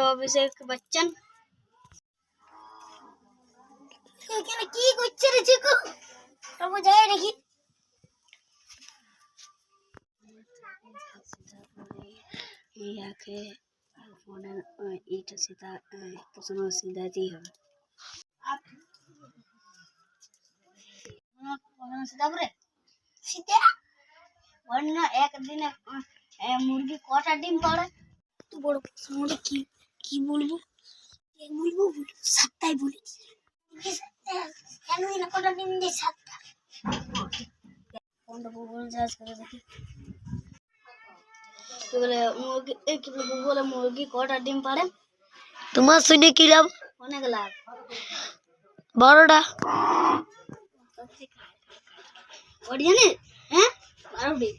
অভিষেক বচ্চন এখানে কি করছে রে চিকু তবু যাই দেখি ইয়াকে ফোনের এইটা সেটা প্রশ্ন সিধাতেই হবে একদিনে মুরগি কটা ডিম পাড়ে তো বড় প্রশ্ন কি কি বলবো বলবো সাতটাই বলি কটা ডিম দিয়ে সাতটা কোনটা গুগল সার্চ করে দেখি কি বলে মুরগি কি বলে গুগলে মুরগি কটা ডিম পাড়ে তোমার শুনে কি লাভ অনেক লাভ 12টা ওর জানিস হ্যাঁ 12টি